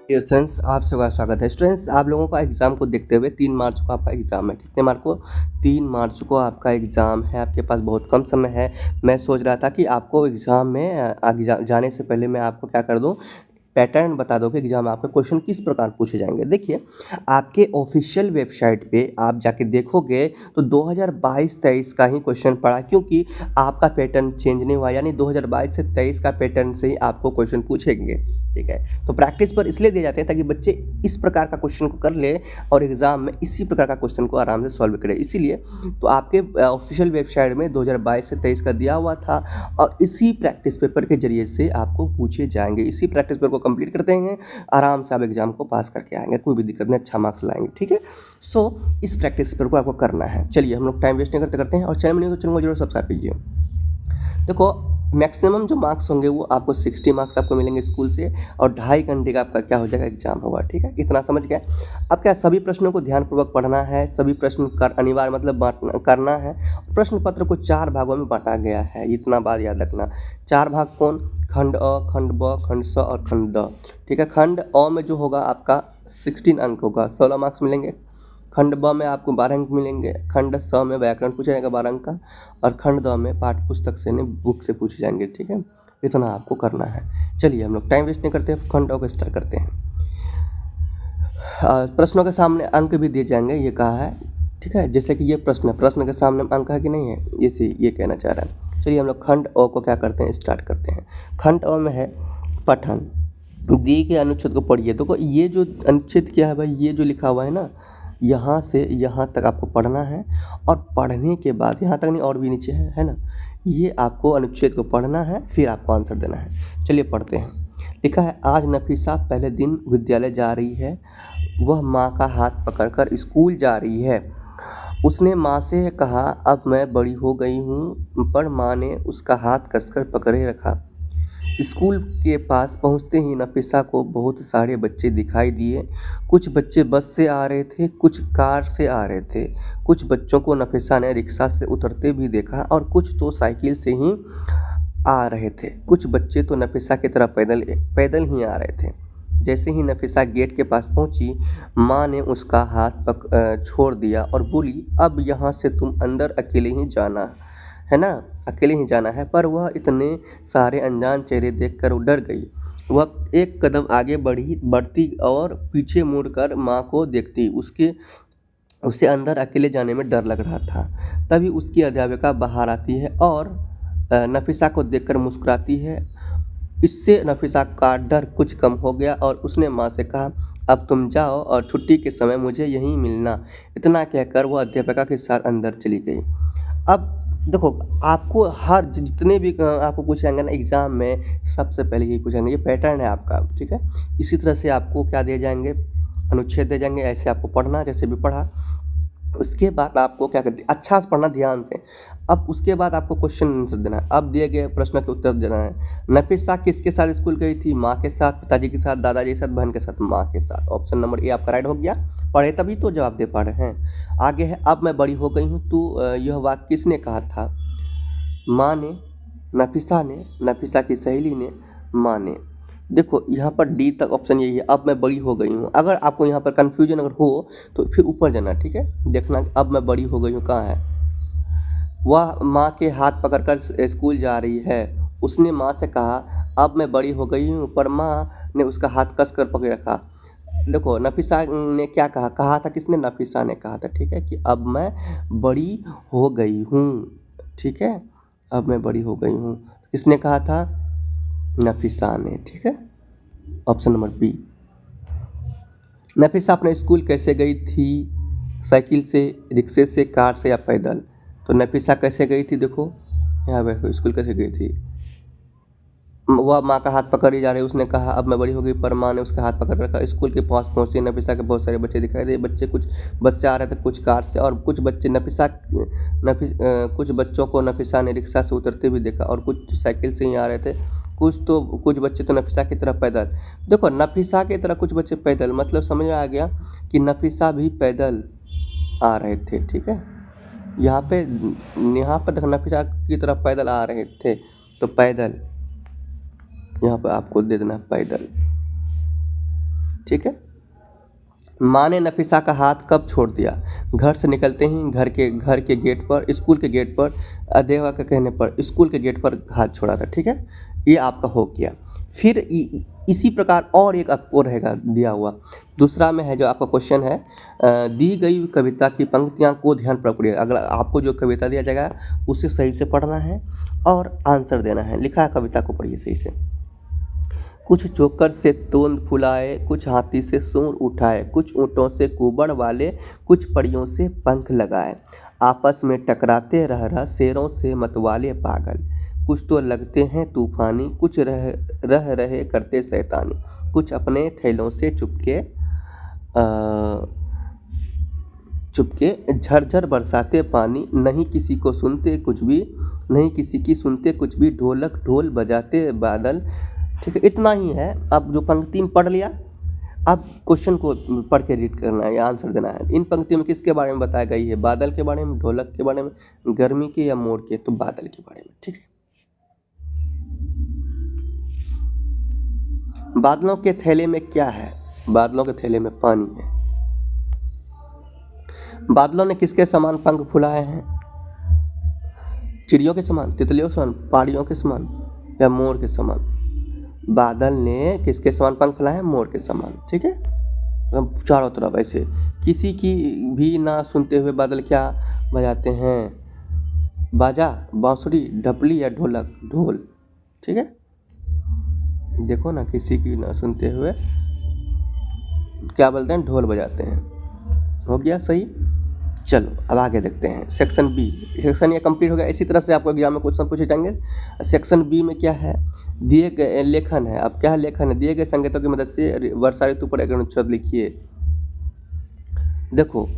Students आप सबका स्वागत है। स्टूडेंट्स आप लोगों का एग्ज़ाम को देखते हुए 3 मार्च को आपका एग्ज़ाम है। कितने मार्च को? 3 मार्च को आपका एग्ज़ाम है। आपके पास बहुत कम समय है। मैं सोच रहा था कि आपको एग्ज़ाम में आगे जाने से पहले मैं आपको क्या कर दूँ, पैटर्न बता दो कि एग्ज़ाम में आपके क्वेश्चन किस प्रकार पूछे जाएंगे। देखिए, आपके ऑफिशियल वेबसाइट पे आप जाके देखोगे तो 2022-23 का ही क्वेश्चन पड़ा, क्योंकि आपका पैटर्न चेंज नहीं हुआ, यानी 2022 से 23 का पैटर्न से ही आपको क्वेश्चन पूछेंगे। ठीक है, तो प्रैक्टिस पर इसलिए दिए जाते हैं ताकि बच्चे इस प्रकार का क्वेश्चन को कर ले और एग्ज़ाम में इसी प्रकार का क्वेश्चन को आराम से सॉल्व करें। इसीलिए तो आपके ऑफिशियल वेबसाइट में 2022 से 23 का दिया हुआ था और इसी प्रैक्टिस पेपर के ज़रिए से आपको पूछे जाएँगे। इसी प्रैक्टिस पेपर को कंप्लीट करते हैं, आराम से आप एग्ज़ाम को पास करके आएँगे, कोई भी दिक्कत नहीं, अच्छा मार्क्स लाएँगे। ठीक है? सो इस प्रैक्टिस पेपर को आपको करना है। चलिए हम लोग टाइम वेस्ट नहीं करते हैं, और चैनल में नहीं तो चैनल को ज़रूर सब्सक्राइब कीजिए। देखो, मैक्सिमम जो मार्क्स होंगे वो आपको 60 मार्क्स आपको मिलेंगे स्कूल से, और 2.5 घंटे का आपका क्या हो जाएगा, एग्जाम होगा। ठीक है, इतना समझ गए। अब क्या सभी प्रश्नों को ध्यानपूर्वक पढ़ना है, सभी प्रश्न कर अनिवार्य मतलब करना है। प्रश्न पत्र को 4 भागों में बांटा गया है, इतना बात याद रखना। 4 भाग कौन? खंड अ, खंड ब, खंड स और खंड द। ठीक है, खंड अ में जो होगा आपका 16 अंक होगा, 16 मार्क्स मिलेंगे। खंड ब में आपको 12 अंक मिलेंगे। खंड स में व्याकरण पूछा जाएगा 12 अंक का, और खंड द में पाठ्य पुस्तक से नहीं बुक से पूछे जाएंगे। ठीक है, इतना आपको करना है। चलिए हम लोग टाइम वेस्ट नहीं करते, खंड अ को स्टार्ट करते हैं। प्रश्नों के सामने अंक भी दिए जाएंगे, ये कहा है। ठीक है, जैसे कि ये प्रश्न है, प्रश्न के सामने अंक है कि नहीं है, ये कहना चाह रहा है। चलिए हम लोग खंड अ को क्या करते हैं, स्टार्ट करते हैं। खंड अ में है पठन। दिए गए अनुच्छेद को पढ़िए। देखो, ये जो अनुच्छेद क्या है भाई, ये जो लिखा हुआ है ना, यहाँ से यहाँ तक आपको पढ़ना है, और पढ़ने के बाद यहाँ तक नहीं, और भी नीचे है ना, ये आपको अनुच्छेद को पढ़ना है, फिर आपको आंसर देना है। चलिए पढ़ते हैं। लिखा है, आज नफीसा पहले दिन विद्यालय जा रही है। वह माँ का हाथ पकड़कर स्कूल जा रही है। उसने माँ से कहा, अब मैं बड़ी हो गई हूँ, पर माँ ने उसका हाथ कसकर पकड़े रखा। स्कूल के पास पहुँचते ही नफीसा को बहुत सारे बच्चे दिखाई दिए। कुछ बच्चे बस से आ रहे थे, कुछ कार से आ रहे थे। कुछ बच्चों को नफीसा ने रिक्शा से उतरते भी देखा, और कुछ तो साइकिल से ही आ रहे थे। कुछ बच्चे तो नफीसा की तरह पैदल पैदल ही आ रहे थे। जैसे ही नफीसा गेट के पास पहुंची, माँ ने उसका हाथ छोड़ दिया और बोली, अब यहाँ से तुम अंदर अकेले ही जाना है ना, अकेले ही जाना है। पर वह इतने सारे अनजान चेहरे देखकर डर गई। वह एक कदम आगे बढ़ती और पीछे मुड़कर माँ को देखती। उसे अंदर अकेले जाने में डर लग रहा था। तभी उसकी अध्यापिका बाहर आती है और नफीसा को देखकर मुस्कुराती है। इससे नफीसा का डर कुछ कम हो गया और उसने माँ से कहा, अब तुम जाओ और छुट्टी के समय मुझे यहीं मिलना। इतना कहकर वह अध्यापिका के साथ अंदर चली गई। अब देखो, आपको हर जितने भी आपको पूछेंगे ना एग्ज़ाम में, सबसे पहले यही पूछेंगे, ये पैटर्न है आपका। ठीक है, इसी तरह से आपको क्या दिए जाएंगे, अनुच्छेद दिए जाएंगे, ऐसे आपको पढ़ना जैसे भी पढ़ा। उसके बाद आपको क्या करते, अच्छा से पढ़ना ध्यान से। अब उसके बाद आपको क्वेश्चन आंसर देना है। अब दिए गए प्रश्न के उत्तर देना है। नफीसा किसके साथ स्कूल गई थी? माँ के साथ, पिताजी के साथ, दादाजी के साथ, बहन के साथ। माँ के साथ। ऑप्शन नंबर ए आपका राइट हो गया। पढ़े तभी तो जवाब दे पा रहे हैं। आगे है, अब मैं बड़ी हो गई हूँ, तो यह वाक्य किसने कहा था? माँ ने, नफीसा ने, नफीसा की सहेली ने, माँ ने। देखो यहाँ पर डी तक ऑप्शन यही है, अब मैं बड़ी हो गई हूँ। अगर आपको यहाँ पर कन्फ्यूजन अगर हो तो फिर ऊपर जाना। ठीक है, देखना अब मैं बड़ी हो गई हूँ कहाँ है। वह माँ के हाथ पकड़कर स्कूल जा रही है। उसने माँ से कहा, अब मैं बड़ी हो गई हूँ, पर माँ ने उसका हाथ कसकर पकड़ रखा। देखो, नफीसा ने क्या कहा, कहा था किसने? नफीसा ने कहा था। ठीक है, कि अब मैं बड़ी हो गई हूँ। ठीक है, अब मैं बड़ी हो गई हूँ, किसने कहा था? नफीसा ने। ठीक है, ऑप्शन नंबर बी। नफीसा अपने स्कूल कैसे गई थी? साइकिल से, रिक्शे से, कार से या पैदल? तो नफीसा कैसे गई थी? देखो यहाँ पे स्कूल कैसे गई थी, वह माँ का हाथ पकड़ ही जा रही है। उसने कहा, अब मैं बड़ी हो गई, पर माँ ने उसका हाथ पकड़ रखा। स्कूल के पास पहुँचते नफीसा के बहुत सारे बच्चे दिखाई दे। बच्चे कुछ बस से आ रहे थे, कुछ कार से, और कुछ बच्चे कुछ बच्चों को नफीसा ने रिक्शा से उतरते भी देखा, और कुछ साइकिल से ही आ रहे थे। कुछ बच्चे तो नफीसा की तरह पैदल। देखो, नफीसा की तरह कुछ बच्चे पैदल, मतलब समझ में आ गया कि नफीसा भी पैदल आ रहे थे। ठीक है, यहाँ पर देखो, नफीसा की तरह पैदल आ रहे थे, तो पैदल यहाँ पर आपको दे देना पैदल। ठीक है। माँ ने नफीसा का हाथ कब छोड़ दिया? घर से निकलते ही, घर के गेट पर, स्कूल के गेट पर, अदेवा के कहने पर स्कूल के गेट पर हाथ छोड़ा था। ठीक है, ये आपका हो गया। फिर इसी प्रकार और एक आपको रहेगा दिया हुआ। दूसरा में है जो आपका क्वेश्चन है, दी गई कविता की पंक्तियाँ को ध्यानपूर्वक पढ़िए। अगर आपको जो कविता दिया जाएगा उसे सही से पढ़ना है और आंसर देना है। लिखा है कविता को पढ़िए सही से। कुछ चोकर से तोंद फुलाए, कुछ हाथी से सूंड उठाए, कुछ ऊँटों से कुबड़ वाले, कुछ परियों से पंख लगाए, आपस में टकराते रह शेरों से मतवाले पागल, कुछ तो लगते हैं तूफानी, कुछ रह रहे करते शैतानी, कुछ अपने थैलों से चुपके झरझर बरसाते पानी, नहीं किसी को सुनते कुछ भी, नहीं किसी की सुनते कुछ भी, ढोलक ढोल बजाते बादल। ठीक है, इतना ही है। अब जो पंक्ति में पढ़ लिया, अब क्वेश्चन को पढ़ के रीड करना है या आंसर देना है। इन पंक्तियों में किसके बारे में बताया गई है? बादल के बारे में, ढोलक के बारे में, गर्मी के या मोर के? तो बादल के बारे में। ठीक है, बादलों के थैले में क्या है? बादलों के थैले में पानी है। बादलों ने किसके समान पंख फुलाए हैं? चिड़ियों के समान, तितलियों के समान, पहाड़ियों के समान या मोर के समान? बादल ने किसके समान पंख फैलाए हैं? मोर के समान। ठीक है, चारों तरफ ऐसे, किसी की भी ना सुनते हुए बादल क्या बजाते हैं? बाजा, बांसुरी, ढपली या ढोलक? ढोल। ठीक है, देखो ना, किसी की ना सुनते हुए क्या बोलते हैं? ढोल बजाते हैं। हो गया सही। चलो अब आगे देखते हैं सेक्शन बी। सेक्शन ये कंप्लीट हो गया। इसी तरह से आपको एग्जाम में क्वेश्चन पूछे जाएंगे। सेक्शन बी में क्या है? दिए गए लेखन है। अब क्या है? लेखन है। दिए गए संकेतों की मदद से वर्षा ऋतु पर एक अनुच्छेद लिखिए। देखो,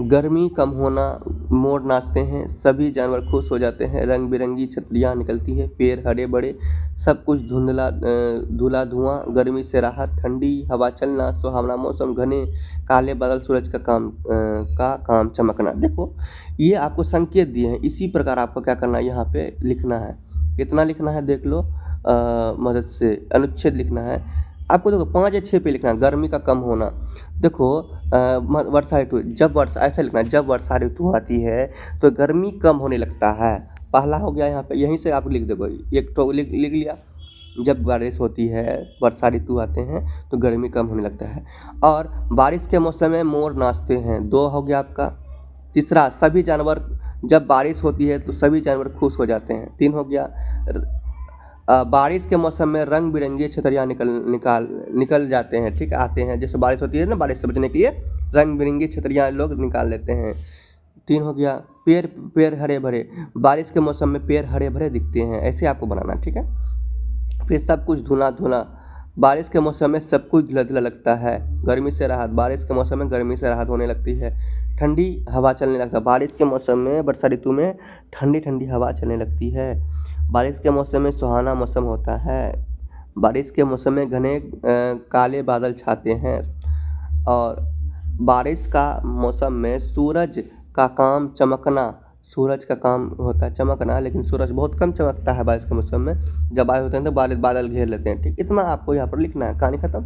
गर्मी कम होना, मोर नाचते हैं, सभी जानवर खुश हो जाते हैं, रंग बिरंगी छतरियाँ निकलती है, पेड़ हरे बड़े, सब कुछ धुला धुआं, गर्मी से राहत, ठंडी हवा चलना, सुहावना मौसम, घने काले बादल, सूरज का काम चमकना। देखो, ये आपको संकेत दिए हैं। इसी प्रकार आपको क्या करना है? यहाँ पे लिखना है। कितना लिखना है देख लो, मदद से अनुच्छेद लिखना है आपको। देखो 5 या 6 पे लिखना है। गर्मी का कम होना, देखो वर्षा ऋतु, जब वर्षा, ऐसा लिखना है, जब वर्षा ऋतु आती है तो गर्मी कम होने लगता है। पहला हो गया यहाँ पे, यहीं से आप लिख दोगे। एक तो लिख लिया, जब बारिश होती है, वर्षा ऋतु आते हैं तो गर्मी कम होने लगता है। और बारिश के मौसम में मोर नाचते हैं, 2 हो गया आपका। तीसरा, सभी जानवर, जब बारिश होती है तो सभी जानवर खुश हो जाते हैं, 3 हो गया। बारिश के मौसम में रंग बिरंगी छतरियाँ निकल जाते हैं। ठीक, आते हैं। जैसे बारिश होती है ना, बारिश से बचने के लिए रंग बिरंगी छतरियाँ लोग निकाल लेते हैं, 3 हो गया। पेड़ हरे भरे, बारिश के मौसम में पेड़ हरे भरे दिखते हैं, ऐसे आपको बनाना। ठीक है, फिर सब कुछ धुना धुना, बारिश के मौसम में सब कुछ धुला धुला लगता है, गर्मी से राहत, बारिश के मौसम में गर्मी से राहत होने लगती है, ठंडी हवा चलने लगता है, बारिश के मौसम में, वर्षा ऋतु में ठंडी ठंडी हवा चलने लगती है, बारिश के मौसम में सुहाना मौसम होता है, बारिश के मौसम में घने काले बादल छाते हैं, और बारिश का मौसम में सूरज का काम चमकना, सूरज का काम होता है चमकना, लेकिन सूरज बहुत कम चमकता है बारिश के मौसम में। जब आए होते हैं तो बादल घेर लेते हैं। ठीक, इतना आपको यहाँ पर लिखना है, कहानी खत्म।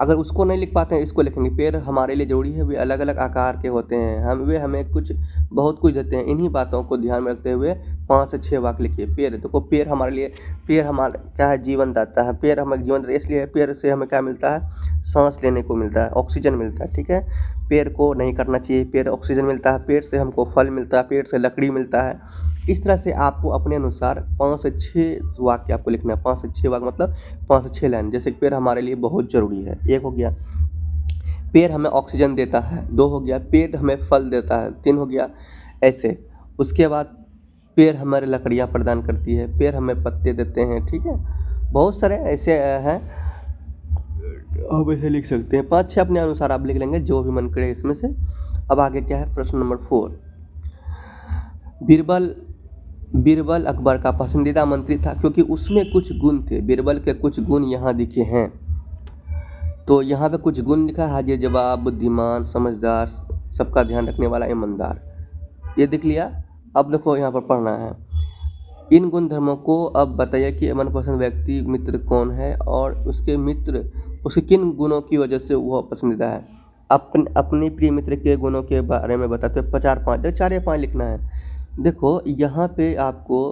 अगर उसको नहीं लिख पाते हैं, इसको लिखेंगे। पेड़ हमारे लिए जरूरी है, वे अलग अलग आकार के होते हैं, वे हमें बहुत कुछ देते हैं। इन्हीं बातों को ध्यान में रखते हुए 5 से 6 वाक्य लिखिए। पेड़, देखो पेड़ हमारे लिए, पेड़ हमारा क्या है? जीवन दाता है। पेड़ हमें जीवन देता है, इसलिए पेड़ से हमें क्या मिलता है? सांस लेने को मिलता है, ऑक्सीजन मिलता है। ठीक है, पेड़ को नहीं करना चाहिए, पेड़ ऑक्सीजन मिलता है, पेड़ से हमको फल मिलता है, पेड़ से लकड़ी मिलता है। इस तरह से आपको अपने अनुसार 5 से 6 वाक्य आपको लिखना है। 5 से 6 वाक्य मतलब 5 से 6 लाइन। जैसे पेड़ हमारे लिए बहुत ज़रूरी है, 1 हो गया। पेड़ हमें ऑक्सीजन देता है, 2 हो गया। पेड़ हमें फल देता है, 3 हो गया। ऐसे उसके बाद पेड़ हमारे लकड़ियाँ प्रदान करती है, पेड़ हमें पत्ते देते हैं। ठीक है, बहुत सारे ऐसे हैं, आप ऐसे लिख सकते हैं। 5-6 अपने अनुसार आप लिख लेंगे, जो भी मन करे इसमें से। अब आगे क्या है? प्रश्न नंबर 4। बीरबल अकबर का पसंदीदा मंत्री था क्योंकि उसमें कुछ गुण थे। बीरबल के कुछ गुण यहाँ दिखे हैं, तो यहाँ पे कुछ गुण लिखा है: हाजिर जवाब, बुद्धिमान, समझदार, सबका ध्यान रखने वाला, ईमानदार। ये दिख लिया। अब देखो यहाँ पर पढ़ना है। इन गुण धर्मों को अब बताइए कि मनपसंद व्यक्ति मित्र कौन है और उसके मित्र उसके किन गुणों की वजह से वह पसंदीदा है? अपने प्रिय मित्र के गुणों के बारे में बताते हुए 4 या 5 लिखना है। देखो यहाँ पे आपको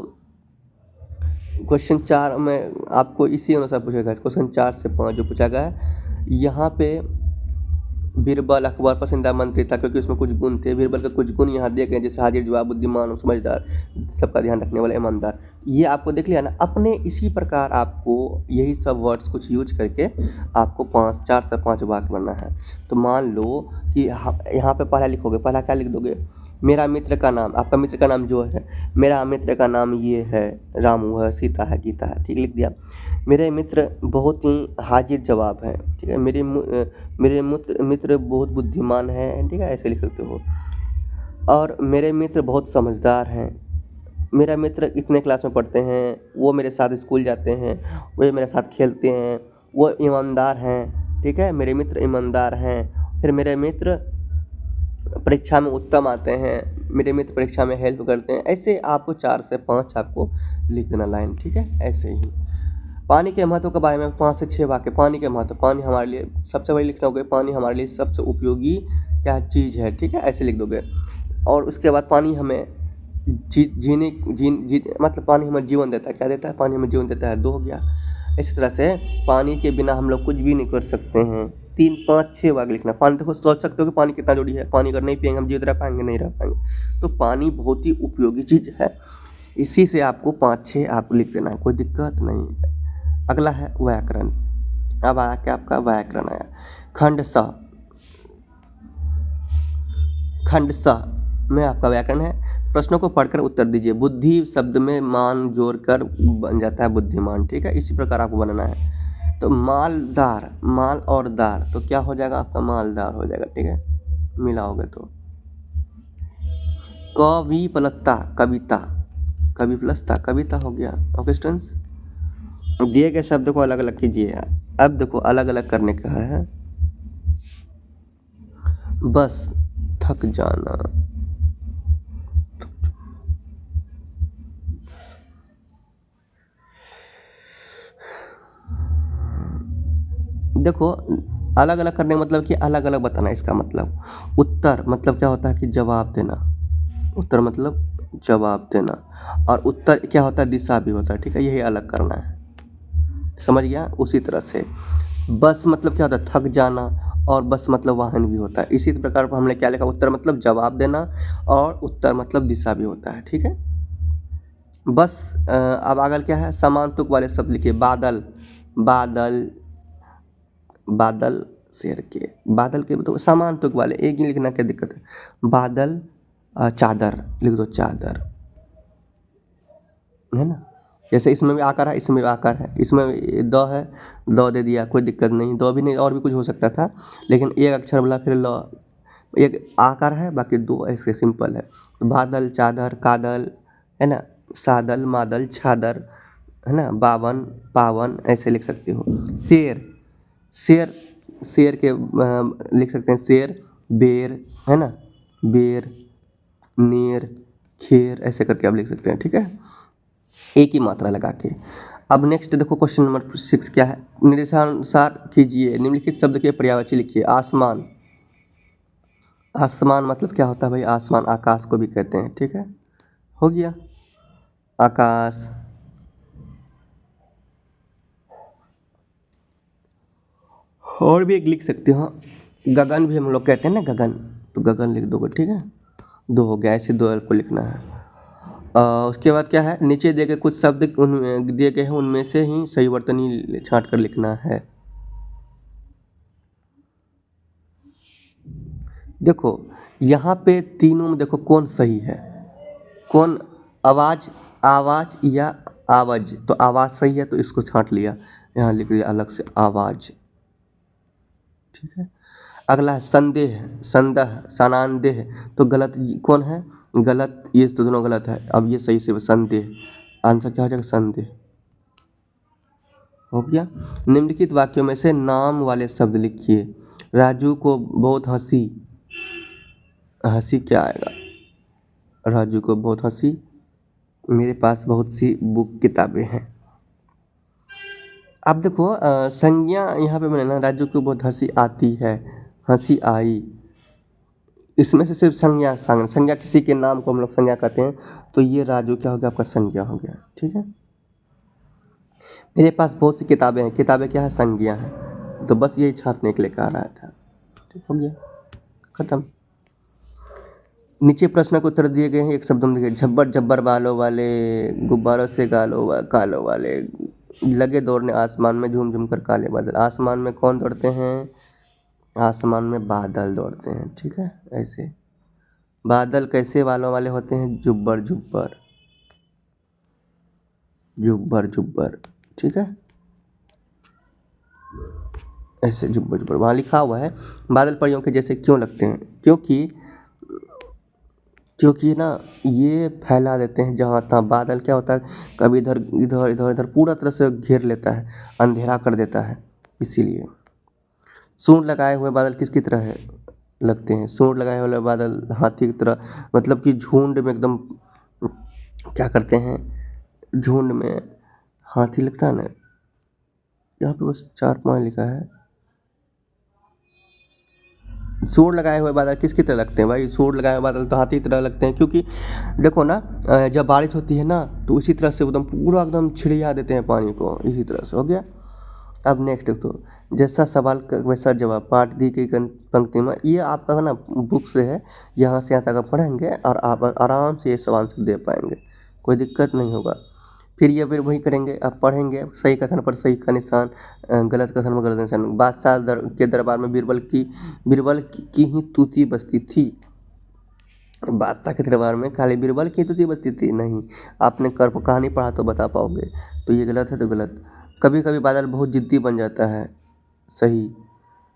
क्वेश्चन 4 में आपको इसी अनुसार पूछा गया है। क्वेश्चन 4 से 5 जो पूछा गया है, यहाँ पे बीरबल अकबर पसंदीदा मंत्री था क्योंकि उसमें कुछ गुण थे। बीरबल के कुछ गुण यहाँ दिए गए, जैसे हाजिर जवाब, बुद्धिमान, समझदार, सबका ध्यान रखने वाला, ईमानदार। ये आपको देख लिया ना। अपने इसी प्रकार आपको यही सब वर्ड्स कुछ यूज करके आपको 4 से 5 वाक्य बनना है। तो मान लो कि यहाँ पे पहला लिखोगे, पहला क्या लिख दोगे? मेरा मित्र का नाम, आपका मित्र का नाम जो है, मेरा मित्र का नाम ये है, रामू है, सीता है, गीता है, ठीक, लिख दिया। मेरे मित्र बहुत ही हाजिर जवाब हैं, ठीक है। मेरे मित्र बहुत बुद्धिमान हैं, ठीक है, ऐसे लिख सकते हो। और मेरे मित्र बहुत समझदार हैं। मेरा मित्र इतने क्लास में पढ़ते हैं, वो मेरे साथ स्कूल जाते हैं, वो मेरे साथ खेलते हैं, वो ईमानदार हैं, ठीक है, मेरे मित्र ईमानदार हैं। फिर मेरे मित्र परीक्षा में उत्तम आते हैं, मेरे मित्र परीक्षा में हेल्प करते हैं। ऐसे आपको 4 से 5 आपको लिख देना लाइन, ठीक है। ऐसे ही पानी के महत्व के बारे में 5 से 6 वाक्य। पानी के महत्व, पानी हमारे लिए सबसे बड़ी लिखना होगा, पानी हमारे लिए सबसे उपयोगी क्या चीज़ है, ठीक है, ऐसे लिख दोगे। और उसके बाद पानी हमें मतलब पानी हमें जीवन देता है, क्या देता है? पानी हमें जीवन देता है, 2 हो गया। इसी तरह से पानी के बिना हम लोग कुछ भी नहीं कर सकते हैं। 3, 5, 6 वाक्य लिखना। पानी, देखो सोच सकते हो कि पानी कितना जरूरी है। पानी अगर नहीं पिएंगे हम जीवित रह पाएंगे? नहीं रह पाएंगे। तो पानी बहुत ही उपयोगी चीज़ है। इसी से आपको 5-6 आप लिख देना है, कोई दिक्कत नहीं। अगला है व्याकरण। अब आया क्या? आपका व्याकरण आया। खंड स में आपका व्याकरण है। प्रश्नों को पढ़कर उत्तर दीजिए। बुद्धि शब्द में मान जोड़कर बन जाता है बुद्धिमान, ठीक है। इसी प्रकार आपको बनाना है। तो मालदार, माल और दार, तो क्या हो जाएगा आपका? मालदार हो जाएगा, ठीक है, मिलाओगे तो। कविप्लता, कविता, कविप्लसता, कविता हो गया। ओके स्टूडेंट्स, दिए गए शब्द को अलग अलग कीजिए यार। अब देखो अलग अलग करने का है। बस, थक जाना, देखो अलग अलग करने का मतलब कि अलग अलग बताना। इसका मतलब उत्तर मतलब क्या होता है कि जवाब देना। उत्तर मतलब जवाब देना। और उत्तर क्या होता है? दिशा भी होता है, ठीक है। यही अलग करना है, समझ गया? उसी तरह से बस मतलब क्या होता है? थक जाना। और बस मतलब वाहन भी होता है। इसी प्रकार पर हमने क्या लिखा? उत्तर मतलब जवाब देना और उत्तर मतलब दिशा भी होता है, ठीक है। बस अब आगे क्या है? समान तुक वाले शब्द लिखिए। बादल, बादल, बादल शेर के, बादल के तो समान तुक वाले, एक ही लिखना, क्या दिक्कत है? बादल, चादर लिख दो, चादर, है ना। जैसे इसमें भी आकार है, इसमें भी आकार है, इसमें द है, द दे दिया, कोई दिक्कत नहीं। द भी नहीं, और भी कुछ हो सकता था, लेकिन एक अक्षर वाला फिर ल, एक आकार है, बाकी 2 ऐसे सिंपल है। बादल, चादर, कादल, है ना, सादल, मादल, छादर, है ना, बावन, पावन, ऐसे लिख सकते हो। शेर, शेर, शेर के लिख सकते हैं शेर, बेर, है ना, बेर, नेर, खेर, ऐसे करके आप लिख सकते हैं, ठीक है, एक ही मात्रा लगा के। अब नेक्स्ट देखो क्वेश्चन नंबर 6 क्या है? निर्देशानुसार कीजिए। निम्नलिखित शब्द के पर्यायवाची लिखिए। आसमान, आसमान मतलब क्या होता है भाई? आसमान आकाश को भी कहते हैं, ठीक है, हो गया आकाश। और भी एक लिख सकते हो, गगन भी हम लोग कहते हैं ना, गगन, तो गगन लिख दोगे, ठीक है, 2 हो गया। ऐसे 2 को लिखना है। उसके बाद क्या है? नीचे दिए गए कुछ शब्द दिए गए हैं, उनमें से ही सही वर्तनी छांट कर लिखना है। देखो यहाँ पे तीनों में देखो कौन सही है, कौन आवाज, आवाज या आवाज। तो आवाज सही है तो इसको छांट लिया, यहाँ लिख लिया अलग से आवाज, ठीक है। अगला है संदेह, संदेह, सनानदेह, तो गलत कौन है? गलत, ये तो दोनों गलत है। अब ये सही से संदेह, आंसर क्या हो जाएगा? संदेह, हो गया। निम्नलिखित वाक्यों में से नाम वाले शब्द लिखिए। राजू को बहुत हंसी, हंसी क्या आएगा? राजू को बहुत हंसी, मेरे पास बहुत सी बुक किताबें हैं। अब देखो संज्ञा यहाँ पे मैंने ना राजू को बहुत हंसी आती है, हंसी आई, इसमें से सिर्फ संज्ञा संज्ञा किसी के नाम को हम लोग संज्ञा कहते हैं, तो ये राजू क्या हो गया आपका संज्ञा हो गया। ठीक है, मेरे पास बहुत सी किताबें हैं, किताबें क्या है संज्ञा है, तो बस यही छापने के लिए कहा रहा था। ठीक हो गया, खत्म। नीचे प्रश्न के उत्तर दिए गए हैं, एक शब्द में देखिए, झब्बर झब्बर बालों वाले, गुब्बारों से कालों वाले, लगे दौड़ने आसमान में झूम झूम कर काले बादल। आसमान में कौन दौड़ते हैं? आसमान में बादल दौड़ते हैं। ठीक है, ऐसे बादल कैसे बालों वाले होते हैं? जुब्बर जुब्बर जुब्बर जुब्बर। ठीक है, ऐसे जुब्बर जुब्बर। वहाँ लिखा हुआ है बादल परियों के जैसे क्यों लगते हैं? क्योंकि ना ये फैला देते हैं जहाँ तहाँ। बादल क्या होता है, कभी इधर इधर इधर इधर पूरा तरह से घेर लेता है, अंधेरा कर देता है, इसीलिए। सूंड लगाए हुए बादल किसकी तरह है लगते हैं? सूंड लगाए हुए बादल हाथी की तरह, मतलब कि झुंड में एकदम क्या करते हैं, झुंड में हाथी लगता है ना। यहाँ पे बस 4 5 लिखा है। सूंड लगाए हुए बादल किसकी तरह लगते हैं भाई? सूंड लगाए हुए बादल तो हाथी की तरह लगते हैं, क्योंकि देखो ना जब बारिश होती है ना तो उसी तरह से एकदम पूरा एकदम छिड़िया देते हैं पानी को, इसी तरह से। हो गया। अब नेक्स्ट देखो, जैसा सवाल का वैसा जवाब, पाठ दी गई पंक्ति में, ये आपका ना बुक से है, यहाँ से यहाँ तक आप पढ़ेंगे और आप आराम से ये सवाल दे पाएंगे, कोई दिक्कत नहीं होगा। फिर वही करेंगे, आप पढ़ेंगे, सही कथन पर सही का निशान, गलत कथन पर गलत निशान। बादशाह के दरबार में बीरबल की ही तूती बजती थी। बादशाह के दरबार में खाली बीरबल की तूती बजती थी? नहीं, आपने कर्प कहानी पढ़ा तो बता पाओगे। तो ये गलत है, तो गलत। कभी कभी बादल बहुत जिद्दी बन जाता है, सही।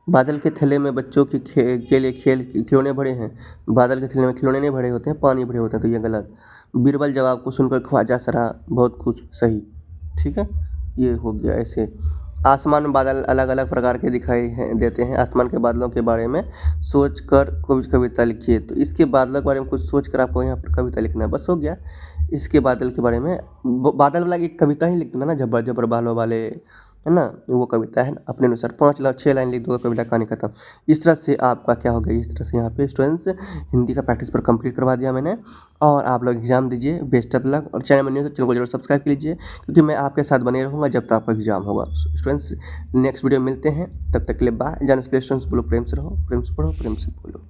बादल के थैले में बच्चों के लिए खिलौने भरे हैं, बादल के थैले में खिलौने नहीं भरे होते हैं, पानी भरे होते हैं, तो ये गलत। बीरबल जवाब को सुनकर ख्वाजा सरा बहुत खुश, सही। ठीक है, ये हो गया। ऐसे आसमान में बादल अलग अलग प्रकार के देते हैं। आसमान के बादलों के बारे में सोच कर कुछ कविता लिखिए। तो इसके बादलों के बारे में कुछ सोच कर आपको यहाँ पर कविता लिखना है, बस हो गया। इसके बादल के बारे में बादल वाला एक कविता ही लिख देना ना, झब्बर झब्बर बालों वाले, है ना, वो कविता है अपने अनुसार 6 लाइन लिख दो, कविता कहानी खत्म। इस तरह से आपका क्या हो गया, इस तरह से यहाँ पे स्टूडेंट्स हिंदी का प्रैक्टिस पर कंप्लीट करवा दिया मैंने। और आप लोग एग्जाम दीजिए, बेस्ट ऑफ लक। और चैनल में न्यू तो चैनल को जरूर सब्सक्राइब कीजिए, क्योंकि मैं आपके साथ बने रहूँगा जब तक आपका एग्जाम होगा। स्टूडेंट्स नेक्स्ट वीडियो मिलते हैं, तब तक के लिए बाय। जान स्टूडेंट्स बोलो प्रेम से रहो, प्रेम से पढ़ो, प्रेम से बोलो।